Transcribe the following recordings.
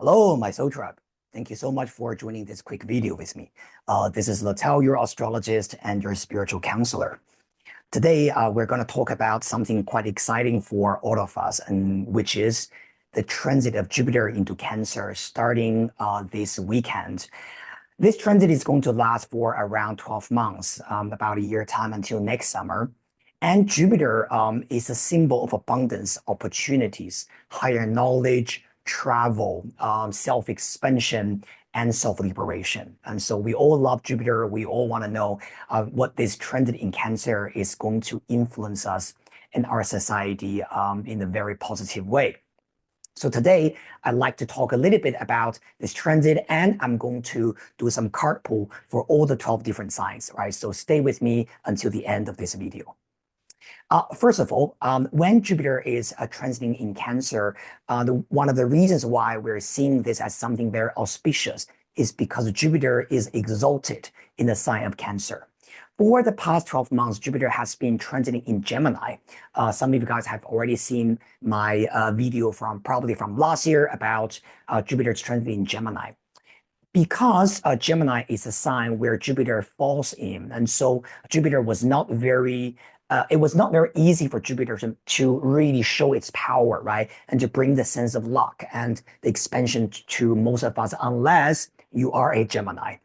Hello, my soul tribe. Thank you so much for joining this quick video with me. This is Latel, your astrologist and your spiritual counselor. Today, we're going to talk about something quite exciting for all of us, and which is the transit of Jupiter into Cancer starting this weekend. This transit is going to last for around 12 months, about a year time until next summer. And Jupiter is a symbol of abundance, opportunities, higher knowledge, travel, self-expansion, and self-liberation. And so we all love Jupiter. We all want to know what this transit in Cancer is going to influence us in our society in a very positive way. So today, I'd like to talk a little bit about this transit, and I'm going to do some card pull for all the 12 different signs, right? So stay with me until the end of this video. First of all, when Jupiter is transiting in Cancer, one of the reasons why we're seeing this as something very auspicious is because Jupiter is exalted in the sign of Cancer. For the past 12 months, Jupiter has been transiting in Gemini. Some of you guys have already seen my video probably from last year about Jupiter's transit in Gemini. Because Gemini is a sign where Jupiter falls in, and so Jupiter was not very it was not very easy for Jupiter to really show its power, right? And to bring the sense of luck and the expansion to most of us, unless you are a Gemini.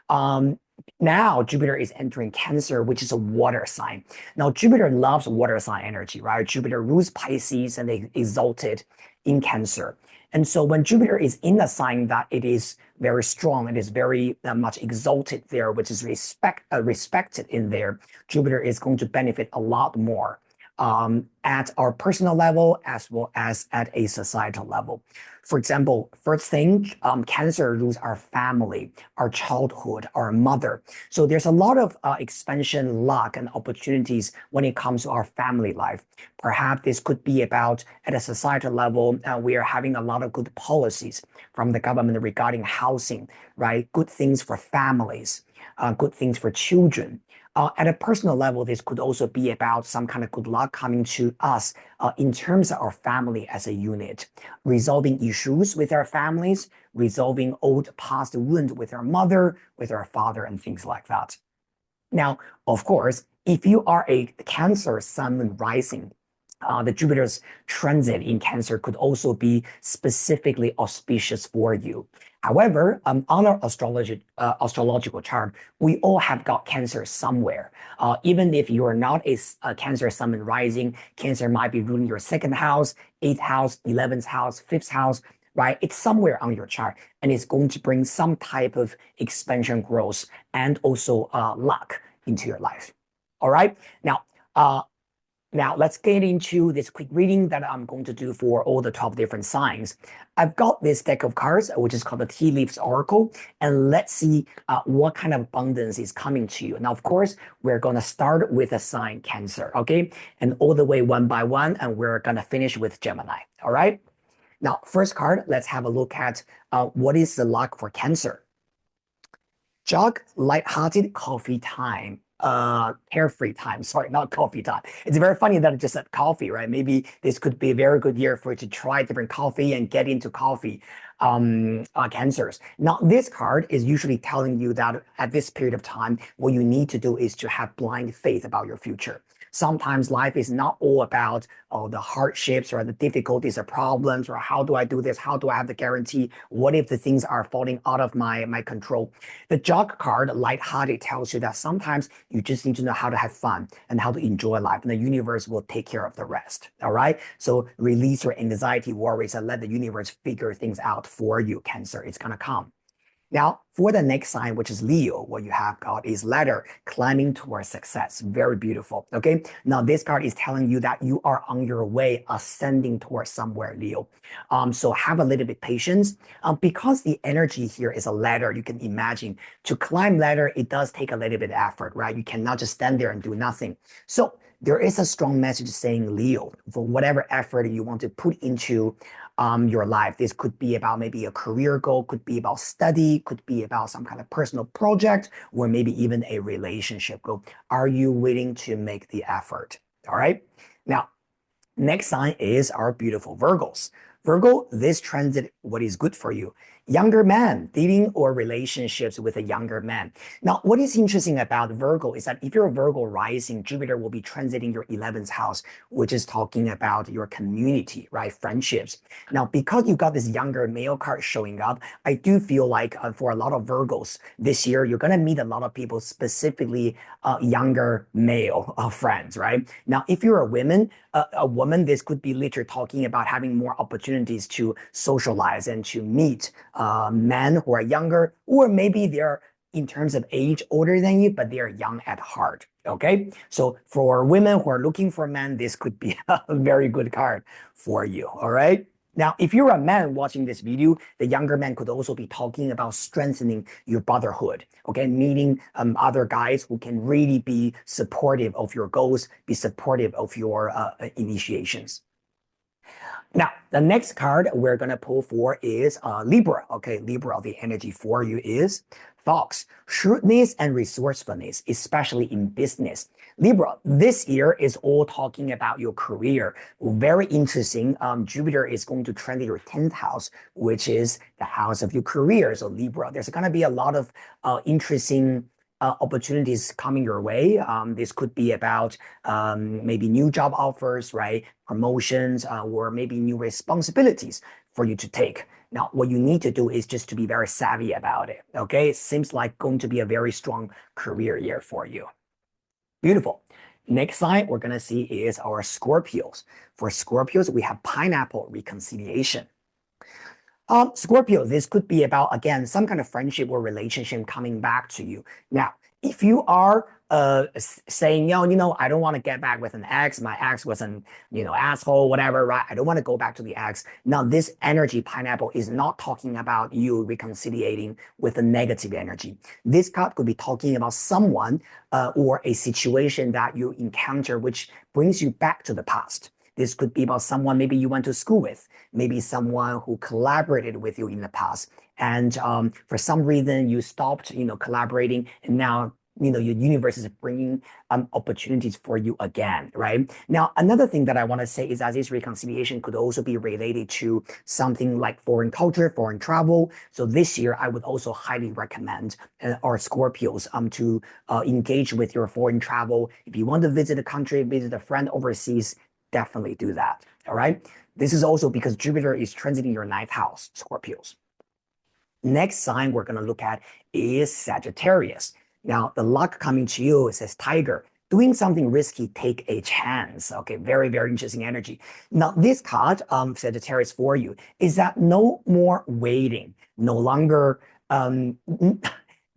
Now Jupiter is entering Cancer, which is a water sign. Now Jupiter loves water sign energy, right? Jupiter rules Pisces and they exalted in Cancer. And so when Jupiter is in a sign that it is very strong, it is very much exalted there, which is respected in there, Jupiter is going to benefit a lot more at our personal level as well as at a societal level. For example, first thing, Cancer rules our family, our childhood, our mother. So there's a lot of expansion, luck, and opportunities when it comes to our family life. Perhaps this could be about at a societal level, we are having a lot of good policies from the government regarding housing, right? Good things for families, good things for children. At a personal level, this could also be about some kind of good luck coming to us in terms of our family as a unit, resolving issues with our families, resolving old past wound with our mother, with our father, and things like that. Now, of course, if you are a Cancer sun and rising, the Jupiter's transit in Cancer could also be specifically auspicious for you. However, on our astrological chart, we all have got Cancer somewhere. Even if you are not a Cancer sun and rising, Cancer might be ruling your second house, 8th house, 11th house, 5th house, right? It's somewhere on your chart, and it's going to bring some type of expansion, growth, and also luck into your life. All right. Now, let's get into this quick reading that I'm going to do for all the 12 different signs. I've got this deck of cards, which is called the Tea Leaves Oracle, and let's see what kind of abundance is coming to you. Now, of course, we're going to start with a sign Cancer, okay? And all the way one by one, and we're going to finish with Gemini, all right? Now, first card, let's have a look at what is the luck for Cancer. Jog, lighthearted coffee time. Carefree time. Sorry, not coffee time. It's very funny that I just said coffee, right? Maybe this could be a very good year for you to try different coffee and get into coffee Cancers. Now, this card is usually telling you that at this period of time, what you need to do is to have blind faith about your future. Sometimes life is not all about the hardships or the difficulties or problems or how do I do this? How do I have the guarantee? What if the things are falling out of my control? The jog card, lighthearted, tells you that sometimes you just need to know how to have fun and how to enjoy life, and the universe will take care of the rest. All right. So release your anxiety, worries, and let the universe figure things out for you, Cancer. It's going to come. Now, for the next sign, which is Leo, what you have got is ladder, climbing towards success. Very beautiful. Okay. Now, this card is telling you that you are on your way, ascending towards somewhere, Leo. So have a little bit patience. Because the energy here is a ladder, you can imagine to climb ladder, it does take a little bit of effort, right? You cannot just stand there and do nothing. So there is a strong message saying, Leo, for whatever effort you want to put into your life. This could be about maybe a career goal, could be about study, could be about some kind of personal project, or maybe even a relationship goal. Are you willing to make the effort? All right. Now, next sign is our beautiful Virgos. Virgo, this transit, what is good for you? Younger man, dating or relationships with a younger man. Now, what is interesting about Virgo is that if you're a Virgo rising, Jupiter will be transiting your 11th house, which is talking about your community, right? Friendships. Now, because you got this younger male card showing up, I do feel like for a lot of Virgos this year, you're going to meet a lot of people, specifically younger male friends, right? Now, if you're a woman, this could be literally talking about having more opportunities to socialize and to meet men who are younger, or maybe they're in terms of age older than you, but they're young at heart. Okay, so for women who are looking for men, this could be a very good card for you. All right. Now, if you're a man watching this video, the younger man could also be talking about strengthening your brotherhood, okay? Meeting other guys who can really be supportive of your goals, be supportive of your initiations. Now, the next card we're going to pull for is Libra. Okay, Libra, the energy for you is Fox, shrewdness and resourcefulness, especially in business. Libra, this year is all talking about your career. Very interesting. Jupiter is going to transit your 10th house, which is the house of your career. So Libra, there's going to be a lot of interesting opportunities coming your way. This could be about maybe new job offers, right? Promotions, or maybe new responsibilities for you to take. Now, what you need to do is just to be very savvy about it. Okay, it seems like going to be a very strong career year for you. Beautiful. Next sign we're gonna see is our Scorpios. For Scorpios, we have pineapple reconciliation. Scorpio, this could be about, again, some kind of friendship or relationship coming back to you. Now, if you are saying, I don't want to get back with an ex, my ex was an, asshole, whatever, right? I don't want to go back to the ex. Now, this energy, pineapple, is not talking about you reconciliating with a negative energy. This card could be talking about someone or a situation that you encounter which brings you back to the past. This could be about someone maybe you went to school with, maybe someone who collaborated with you in the past. And for some reason, you stopped, collaborating, and now, your universe is bringing opportunities for you again, right? Now, another thing that I want to say is that this reconciliation could also be related to something like foreign culture, foreign travel. So this year, I would also highly recommend our Scorpios to engage with your foreign travel. If you want to visit a country, visit a friend overseas, definitely do that. All right. This is also because Jupiter is transiting your 9th house, Scorpios. Next sign we're going to look at is Sagittarius. Now, the luck coming to you, it says Tiger. Doing something risky, take a chance. Okay, very, very interesting energy. Now, this card, Sagittarius for you, is that no more waiting, no longer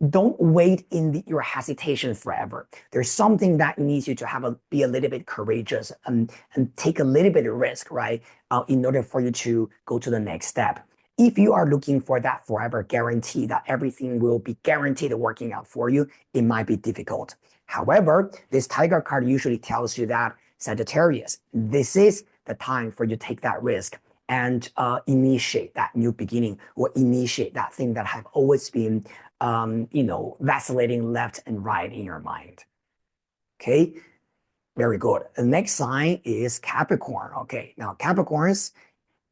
don't wait in your hesitation forever. There's something that needs you to be a little bit courageous and take a little bit of risk, right? In order for you to go to the next step. If you are looking for that forever guarantee that everything will be guaranteed working out for you, it might be difficult. However, this Tiger card usually tells you that Sagittarius, this is the time for you to take that risk and initiate that new beginning or initiate that thing that have always been vacillating left and right in your mind. Okay, very good. The next sign is Capricorn. Okay, now Capricorns,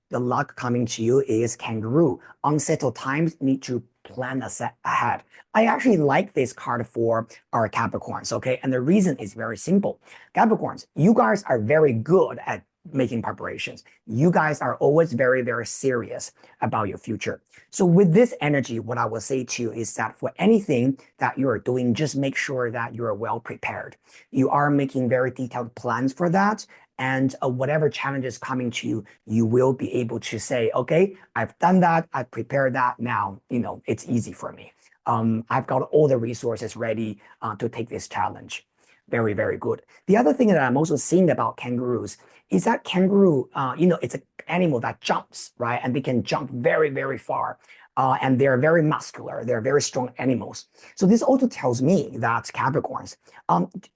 the luck coming to you is Kangaroo. Unsettled times, need to plan ahead. I actually like this card for our Capricorns, okay? And the reason is very simple. Capricorns, you guys are very good at making preparations. You guys are always very, very serious about your future. So with this energy, what I will say to you is that for anything that you are doing, just make sure that you are well prepared. You are making very detailed plans for that. And whatever challenges coming to you, you will be able to say, okay, I've done that. I've prepared that. Now, it's easy for me. I've got all the resources ready to take this challenge. Very, very good. The other thing that I'm also seeing about kangaroos is that kangaroo, it's an animal that jumps, right? And they can jump very, very far. And they're very muscular. They're very strong animals. So this also tells me that Capricorns,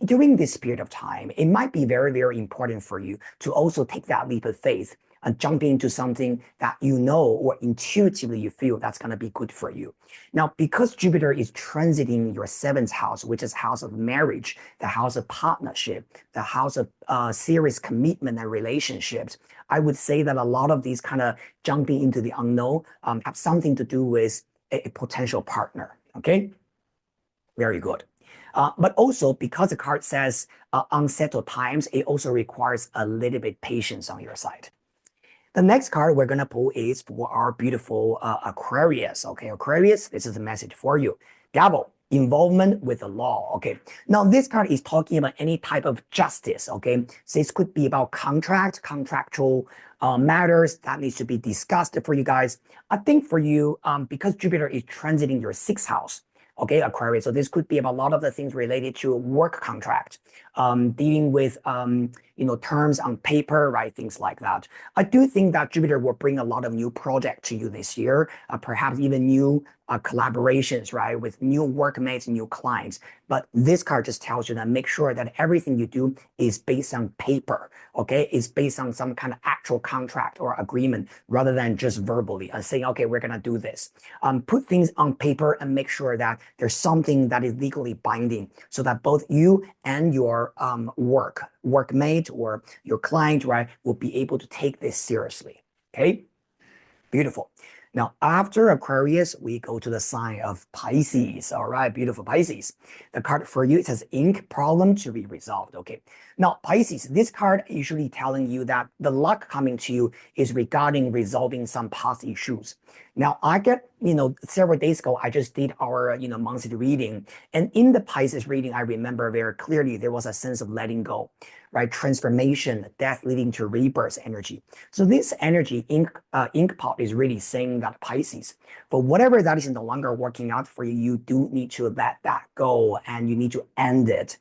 during this period of time, it might be very, very important for you to also take that leap of faith and jumping into something that you know or intuitively you feel that's going to be good for you. Now, because Jupiter is transiting your seventh house, which is house of marriage, the house of partnership, the house of serious commitment and relationships, I would say that a lot of these kind of jumping into the unknown have something to do with a potential partner. Okay, very good. But also because the card says unsettled times, it also requires a little bit patience on your side. The next card we're going to pull is for our beautiful Aquarius. Okay, Aquarius, this is a message for you. Devil, involvement with the law. Okay, now this card is talking about any type of justice. Okay, so this could be about contractual matters that needs to be discussed for you guys. I think for you, because Jupiter is transiting your sixth house, okay, Aquarius. So this could be about a lot of the things related to work contract, dealing with terms on paper, right? Things like that. I do think that Jupiter will bring a lot of new projects to you this year, perhaps even new collaborations, right, with new workmates, new clients. But this card just tells you that make sure that everything you do is based on paper, okay? Is based on some kind of actual contract or agreement rather than just verbally and saying, okay, we're gonna do this. Put things on paper and make sure that there's something that is legally binding so that both you and your workmate or your client, right, will be able to take this seriously, okay? Beautiful. Now, after Aquarius, we go to the sign of Pisces. All right, beautiful Pisces. The card for you, it says ink problem to be resolved. Okay. Now, Pisces, this card usually telling you that the luck coming to you is regarding resolving some past issues. Now, I get, several days ago, I just did our, monthly reading. And in the Pisces reading, I remember very clearly there was a sense of letting go, right? Transformation, death leading to rebirth energy. So this energy, ink pot is really saying that Pisces, for whatever that is no longer working out for you, you do need to let that go and you need to end it.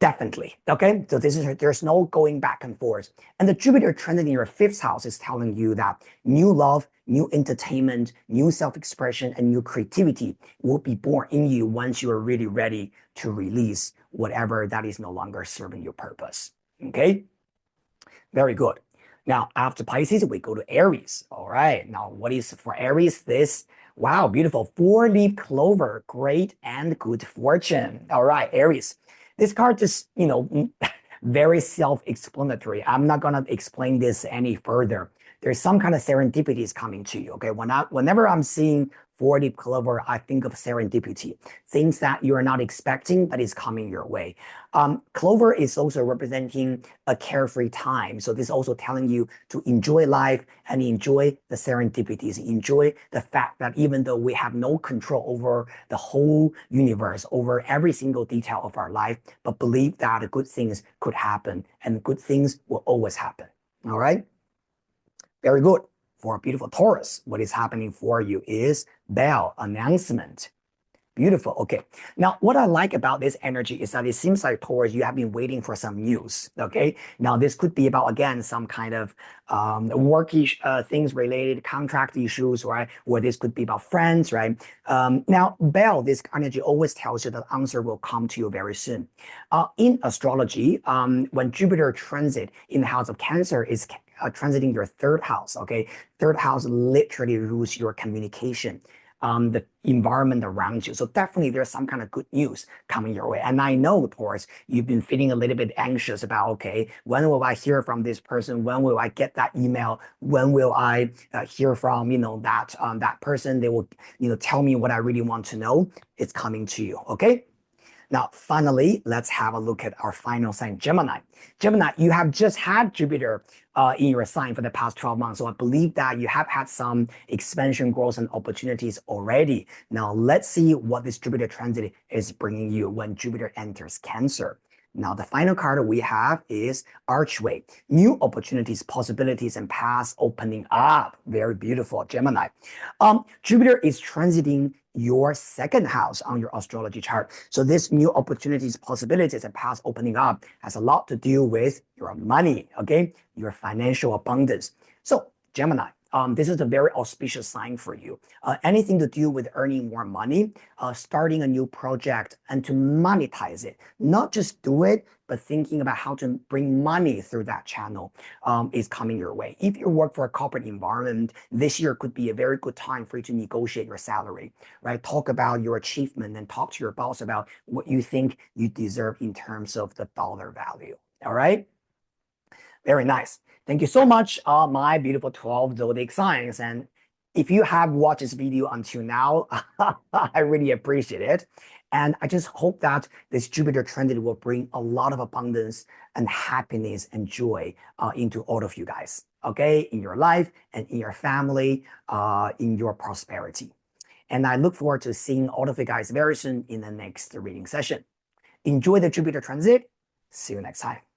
Definitely. Okay. So there's no going back and forth. And the Jupiter trend in your fifth house is telling you that new love, new entertainment, new self-expression, and new creativity will be born in you once you are really ready to release whatever that is no longer serving your purpose. Okay. Very good. Now, after Pisces, we go to Aries. All right. Now, what is for Aries? This, wow, beautiful 4-leaf clover, great and good fortune. All right, Aries. This card just, very self-explanatory. I'm not going to explain this any further. There's some kind of serendipities coming to you, okay? Whenever I'm seeing 4-leaf clover, I think of serendipity, things that you're not expecting that is coming your way. Clover is also representing a carefree time. So this is also telling you to enjoy life and enjoy the serendipities, enjoy the fact that even though we have no control over the whole universe, over every single detail of our life, but believe that good things could happen and good things will always happen. All right? Very good. For a beautiful Taurus, what is happening for you is bell announcement. Beautiful. Okay. Now, what I like about this energy is that it seems like Taurus, you have been waiting for some news. Okay. Now, this could be about, again, some kind of work things related, contract issues, right? Or this could be about friends, right? Now, bell, this energy always tells you that answer will come to you very soon. In astrology, when Jupiter transit in the house of Cancer is transiting your third house, okay? Third house literally rules your communication, the environment around you. So definitely there's some kind of good news coming your way. And I know, Taurus, you've been feeling a little bit anxious about, okay, when will I hear from this person? When will I get that email? When will I hear from, that person? They will, tell me what I really want to know. It's coming to you, okay? Now, finally, let's have a look at our final sign, Gemini. Gemini, you have just had Jupiter in your sign for the past 12 months. So I believe that you have had some expansion, growth, and opportunities already. Now, let's see what this Jupiter transit is bringing you when Jupiter enters Cancer. Now, the final card we have is Archway. New opportunities, possibilities, and paths opening up. Very beautiful, Gemini. Jupiter is transiting your second house on your astrology chart. So this new opportunities, possibilities, and paths opening up has a lot to do with your money, okay? Your financial abundance. So Gemini, this is a very auspicious sign for you. Anything to do with earning more money, starting a new project, and to monetize it. Not just do it, but thinking about how to bring money through that channel is coming your way. If you work for a corporate environment, this year could be a very good time for you to negotiate your salary, right? Talk about your achievement and talk to your boss about what you think you deserve in terms of the dollar value. All right. Very nice. Thank you so much, my beautiful 12 zodiac signs. And if you have watched this video until now, I really appreciate it. And I just hope that this Jupiter transit will bring a lot of abundance and happiness and joy into all of you guys, okay? In your life and in your family, in your prosperity. And I look forward to seeing all of you guys very soon in the next reading session. Enjoy the Jupiter transit. See you next time.